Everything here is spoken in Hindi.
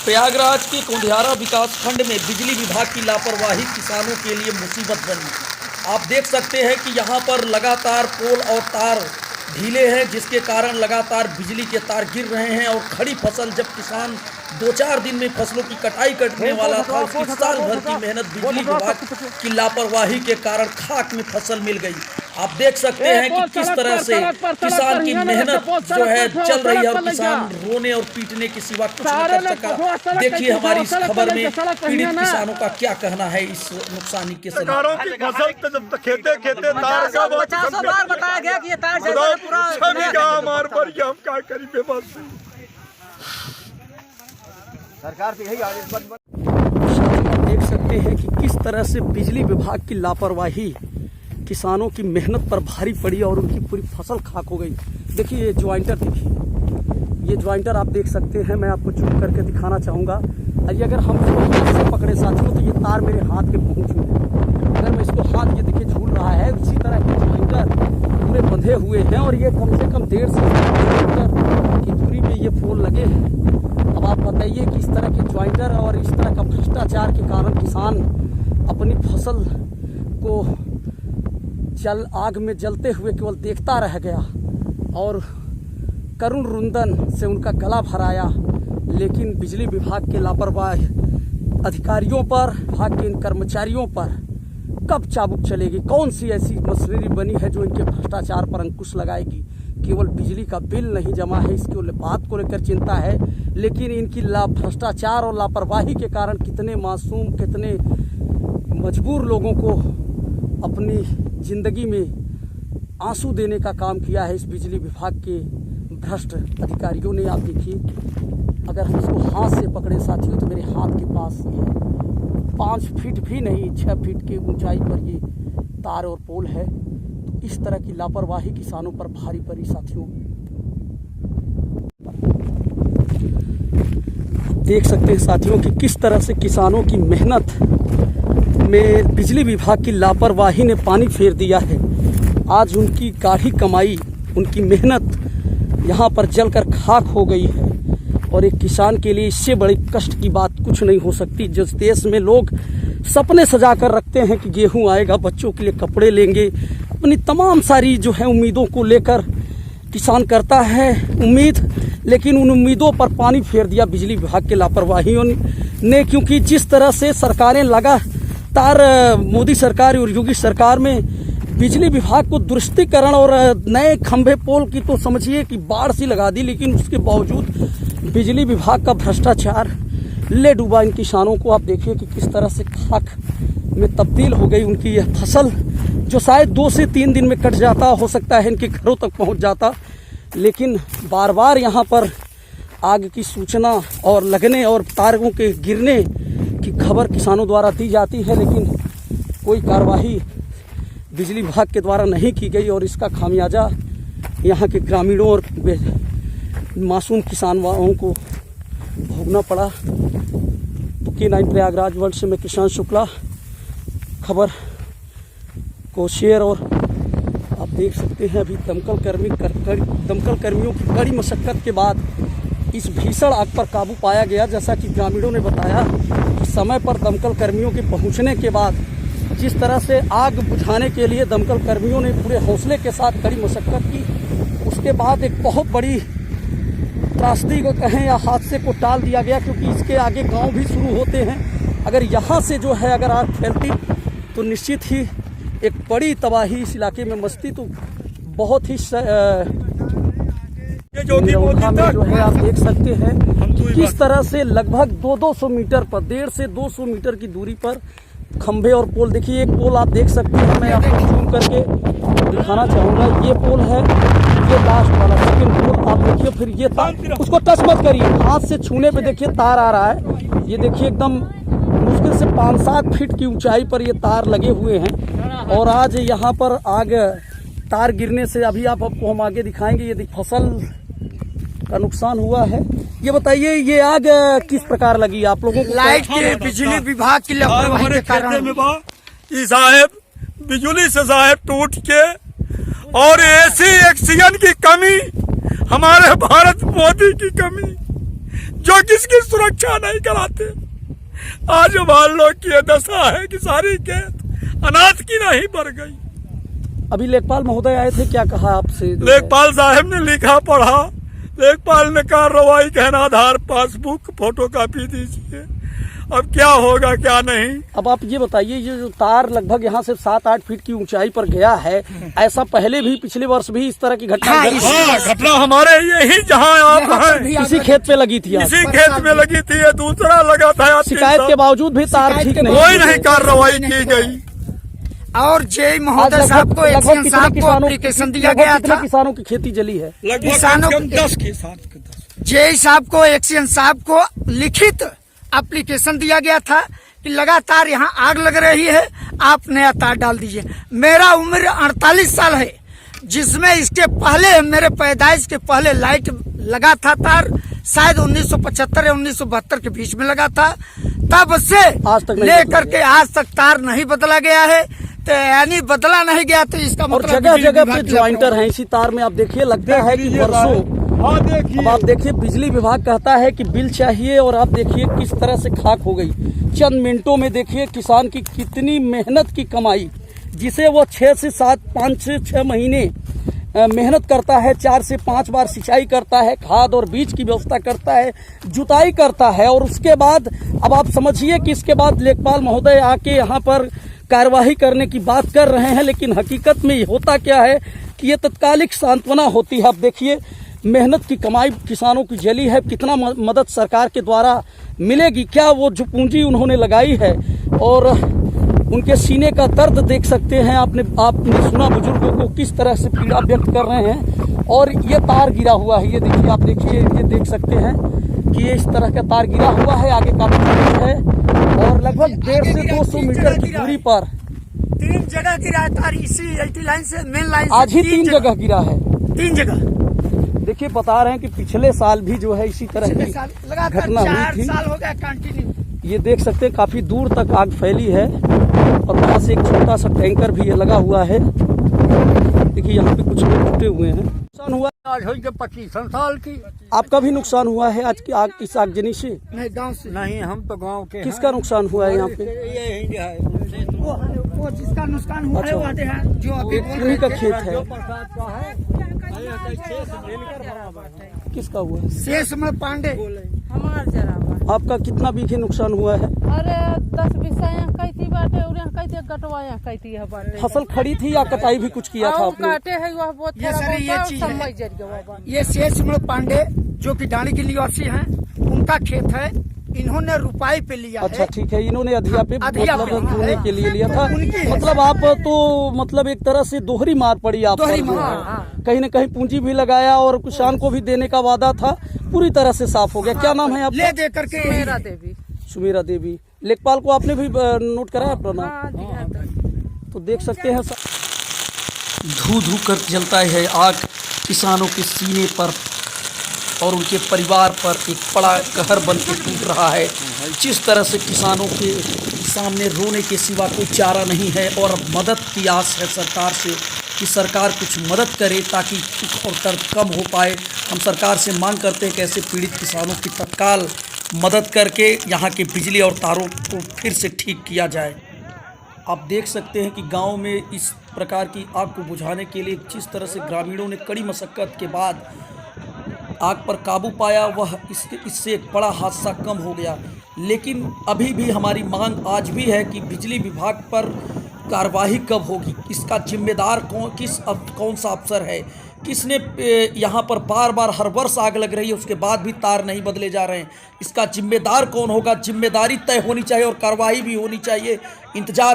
प्रयागराज के कोंढियारा विकास खंड में बिजली विभाग की लापरवाही किसानों के लिए मुसीबत बनी। आप देख सकते हैं कि यहाँ पर लगातार पोल और तार ढीले हैं, जिसके कारण लगातार बिजली के तार गिर रहे हैं और खड़ी फसल जब किसान 2-4 दिन में फसलों की कटाई करने वाला था, उसकी साल भर की मेहनत बिजली विभाग की लापरवाही के कारण खाक में फसल मिल गई। आप देख सकते हैं कि किस तरह से किसान की मेहनत जो है चल रही है और किसान रोने और पीटने के सिवा कुछ नहीं कर सका। देखिए हमारी इस खबर में पीड़ित किसानों का क्या कहना है इस नुकसानी के सरकारों की फसल तो जब तक खेते तार का 50 बार बताया गया कि ये तार हम क्या करी बेबस सरकार से यही आदेश देख सकते हैं कि किस तरह से बिजली विभाग की लापरवाही किसानों की मेहनत पर भारी पड़ी और उनकी पूरी फसल खाक हो गई। देखिए ये ज्वाइंटर, देखिए ये ज्वाइंटर आप देख सकते हैं। मैं आपको जूम करके दिखाना चाहूँगा। अरे अगर हम इसको हाथ से पकड़े साथियों तो ये तार मेरे हाथ के पहुँच में, अगर मैं इसको हाथ ये देखिए झूल रहा है, इसी तरह के ज्वाइंटर पूरे बंधे हुए हैं और ये कम से कम 1.5 से 2 किलोमीटर की दूरी पे ये पोल लगे हैं। अब आप बताइए कि इस तरह के ज्वाइंटर और इस तरह का भ्रष्टाचार के कारण किसान अपनी फसल को आग में जलते हुए केवल देखता रह गया और करुण रुंदन से उनका गला भराया। लेकिन बिजली विभाग के लापरवाह अधिकारियों पर, विभाग के इन कर्मचारियों पर कब चाबुक चलेगी? कौन सी ऐसी मशीनरी बनी है जो इनके भ्रष्टाचार पर अंकुश लगाएगी? केवल बिजली का बिल नहीं जमा है, इसकी बात को लेकर चिंता है, लेकिन इनकी भ्रष्टाचार और लापरवाही के कारण कितने मासूम, कितने मजबूर लोगों को अपनी जिंदगी में आंसू देने का काम किया है इस बिजली विभाग के भ्रष्ट अधिकारियों ने। आप देखिए, अगर हम इसको हाथ से पकड़े साथियों तो मेरे हाथ के पास ये 5 फीट भी नहीं, 6 फीट की ऊंचाई पर ये तार और पोल है। तो इस तरह की लापरवाही किसानों पर भारी पड़ी साथियों। देख सकते हैं साथियों कि किस तरह से किसानों की मेहनत में बिजली विभाग की लापरवाही ने पानी फेर दिया है। आज उनकी गाढ़ी कमाई, उनकी मेहनत यहाँ पर जलकर खाक हो गई है और एक किसान के लिए इससे बड़ी कष्ट की बात कुछ नहीं हो सकती। जिस देश में लोग सपने सजा कर रखते हैं कि गेहूं आएगा, बच्चों के लिए कपड़े लेंगे, अपनी तमाम सारी जो है उम्मीदों को लेकर किसान करता है उम्मीद, लेकिन उन उम्मीदों पर पानी फेर दिया बिजली विभाग के लापरवाहियों ने। क्योंकि जिस तरह से सरकारें लगातार मोदी सरकार और योगी सरकार में बिजली विभाग को दुरुस्तीकरण और नए खंभे पोल की तो समझिए कि बाढ़ सी लगा दी, लेकिन उसके बावजूद बिजली विभाग का भ्रष्टाचार ले डूबा इन किसानों को। आप देखिए कि किस तरह से खाक में तब्दील हो गई उनकी यह फसल, जो शायद 2 से 3 दिन में कट जाता, हो सकता है इनके घरों तक पहुंच जाता। लेकिन बार बार यहाँ पर आग की सूचना और लगने और तारों के गिरने की खबर किसानों द्वारा दी जाती है, लेकिन कोई कार्रवाई बिजली विभाग के द्वारा नहीं की गई और इसका खामियाजा यहाँ के ग्रामीणों और मासूम किसानों को भोगना पड़ा। तो K9 प्रयागराज वर्ल्ड से मैं किसान शुक्ला खबर को शेयर। और आप देख सकते हैं अभी दमकल कर्मियों की कड़ी मशक्कत के बाद इस भीषण आग पर काबू पाया गया। जैसा कि ग्रामीणों ने बताया कि समय पर दमकल कर्मियों के पहुंचने के बाद जिस तरह से आग बुझाने के लिए दमकल कर्मियों ने पूरे हौसले के साथ कड़ी मशक्कत की, उसके बाद एक बहुत बड़ी त्रासदी को कहें या हादसे को टाल दिया गया। क्योंकि इसके आगे गांव भी शुरू होते हैं। अगर यहाँ से जो है अगर आग फैलती तो निश्चित ही एक बड़ी तबाही इस इलाके में मचती। तो बहुत ही में जो है आप देख सकते हैं कि किस तरह से लगभग 200 मीटर पर, 150 से 200 मीटर की दूरी पर खंभे और पोल। देखिए एक पोल आप देख सकते हैं, मैं आपको जूम करके दिखाना चाहूँगा। ये पोल है, ये लास्ट वाला सेकंड पोल आप देखिए। फिर ये तार, उसको टच मत करिए, हाथ से छूने पे देखिए तार आ रहा है। ये देखिए एकदम मुश्किल से 5-7 फीट की ऊंचाई पर ये तार लगे हुए हैं। और आज यहाँ पर आग तार गिरने से अभी आपको हम आगे दिखाएंगे। ये फसल का नुकसान हुआ है। ये बताइए ये आग किस प्रकार लगी आप लोगों को? लाइट के बिजली विभाग की लापरवाही के कारण साहब बिजली से साहब टूट के और ऐसी ऑक्सीजन की कमी, हमारे भारत मोदी की कमी, जो किसकी सुरक्षा नहीं कराते। आज मान लो कि ये दशा है कि सारी खेत अनाज की नहीं बढ़ गई। अभी लेखपाल महोदय आए थे, क्या कहा आपसे? लेखपाल साहब ने लिखा पढ़ा। लेखपाल ने कार्रवाई के आधार पासबुक फोटोकॉपी दीजिए। अब क्या होगा क्या नहीं। अब आप ये बताइए, ये जो तार लगभग यहाँ से 7-8 फीट की ऊंचाई पर गया है, ऐसा पहले भी पिछले वर्ष भी इस तरह की घटना घटना हमारे यही जहाँ आप हैं किसी खेत पे लगी थी? इसी खेत में लगी थी, ये दूसरा लगा था। शिकायत के बावजूद भी तार ठीक नहीं, कोई नहीं कार्रवाई की गई। और जे महोदय साहब को एक्शन साहब को एप्लीकेशन दिया गया था। किसानों की खेती जली है किसानों 10 किसान। जे साहब को एक्शन साहब को लिखित एप्लीकेशन दिया गया था कि लगातार यहाँ आग लग रही है, आप नया तार डाल दीजिए। मेरा उम्र 48 साल है, जिसमें इसके पहले मेरे पैदाइश के पहले लाइट लगा था तार, शायद 1975 या 1972 के बीच में लगा था। तब से आज तक लेकर के आज तक तार नहीं बदला गया है। तो यानी बदला नहीं गया तो इसका और मतलब जगह जगह पे ज्वाइंटर है इसी तार में। आप देखिए, लगता है कि वर्षों। अब आप देखिए, बिजली विभाग कहता है कि बिल चाहिए, और आप देखिए किस तरह से खाक हो गई। चंद मिनटों में देखिए किसान की कितनी मेहनत की कमाई, जिसे वो 6 से 7, 5 से 6 महीने मेहनत करता है, 4 से 5 बार सिंचाई करता है, खाद और बीज की व्यवस्था करता है, जुताई करता है, और उसके बाद अब आप समझिए कि इसके बाद लेखपाल महोदय आके यहाँ पर कार्यवाही करने की बात कर रहे हैं। लेकिन हकीकत में होता क्या है कि ये तत्कालिक सांत्वना होती है। अब देखिए, मेहनत की कमाई किसानों की जली है। कितना मदद सरकार के द्वारा मिलेगी? क्या वो जो पूंजी उन्होंने लगाई है, और उनके सीने का दर्द देख सकते हैं। आपने सुना बुजुर्गों को किस तरह से पीड़ा व्यक्त कर रहे हैं। और ये तार गिरा हुआ है, ये देखिए, आप देखिए, ये देख सकते हैं कि ये इस तरह का तार गिरा हुआ है। आगे काफी दूरी है, और लगभग 150 से 200 मीटर की दूरी पर 3 जगह गिरा है तार, इसी एलटी लाइन से मेन लाइन से। आज ही 3 जगह गिरा है। 3 जगह देखिए, बता रहे हैं कि पिछले साल भी जो है इसी तरह की घटना हुई थी। 4 साल हो गया कंटिन्यू। ये देख सकते हैं काफी दूर तक आग फैली है, और वहां से एक छोटा सा टैंकर भी ये लगा हुआ है। देखिए, यहाँ पे कुछ लोग जुटे हुए हैं। नुकसान हुआ आज हो गया 25 साल की। आपका भी नुकसान हुआ है आज की आग की आगजनी से? नहीं, गांव से नहीं, हम तो गांव के। किसका नुकसान हुआ है यहाँ पे? वो जिसका नुकसान हुआ है वो है जो अभी उन्हीं का खेत है। किसका हुआ है? शेष में पांडे। हमार जरा आपका कितना बीघे नुकसान हुआ है? अरे 10 बीसा यहाँ कैती बाटे, और यहाँ कैती गटवा यहाँ कैती है बाटे। फसल खड़ी थी या कटाई भी कुछ किया था और आपने? काटे है वह बहुत ये थोड़ा सर, ये बहुत चीज है। समय जर गया वह। ये शेष में पांडे जो कि डाणी के निवासी हैं, उनका खेत है। इन्होंने रुपाई पे लिया अच्छा, है। ठीक है, इन्होंने अधिया पे अधिया पे मतलब लिया ढूंढने है। के लिए लिया था। उनकी है। मतलब आप तो मतलब एक तरह से दोहरी मार पड़ी आप पर। दोहरी जो मार, है। हाँ। कहीं न कहीं पूंजी भी लगाया, और किसान को भी देने का वादा था, पूरी तरह से साफ हो गया। क्या नाम है आपका? ले दे करके मेरा देवी। सुमेरा देवी। लेखपाल को आपने भी नोट कराया अपना नाम? हाँ, दिया था। तो देख सकते हैं, धू धू कर जलता है आग किसानों के सीने पर, और उनके परिवार पर एक बड़ा कहर बन के टूट रहा है। जिस तरह से किसानों के सामने रोने के सिवा कोई चारा नहीं है, और मदद की आस है सरकार से कि सरकार कुछ मदद करे ताकि दुख और दर्द कम हो पाए। हम सरकार से मांग करते हैं कि ऐसे पीड़ित किसानों की तत्काल मदद करके यहाँ के बिजली और तारों को फिर से ठीक किया जाए। आप देख सकते हैं कि गांव में इस प्रकार की आग को बुझाने के लिए जिस तरह से ग्रामीणों ने कड़ी मशक्कत के बाद आग पर काबू पाया, वह इससे एक बड़ा हादसा कम हो गया। लेकिन अभी भी हमारी मांग आज भी है कि बिजली विभाग पर कार्रवाई कब होगी, इसका जिम्मेदार कौन सा अफसर है, किसने यहाँ पर बार बार हर वर्ष आग लग रही है उसके बाद भी तार नहीं बदले जा रहे हैं, इसका जिम्मेदार कौन होगा। जिम्मेदारी तय होनी चाहिए और कार्रवाई भी होनी चाहिए। इंतजार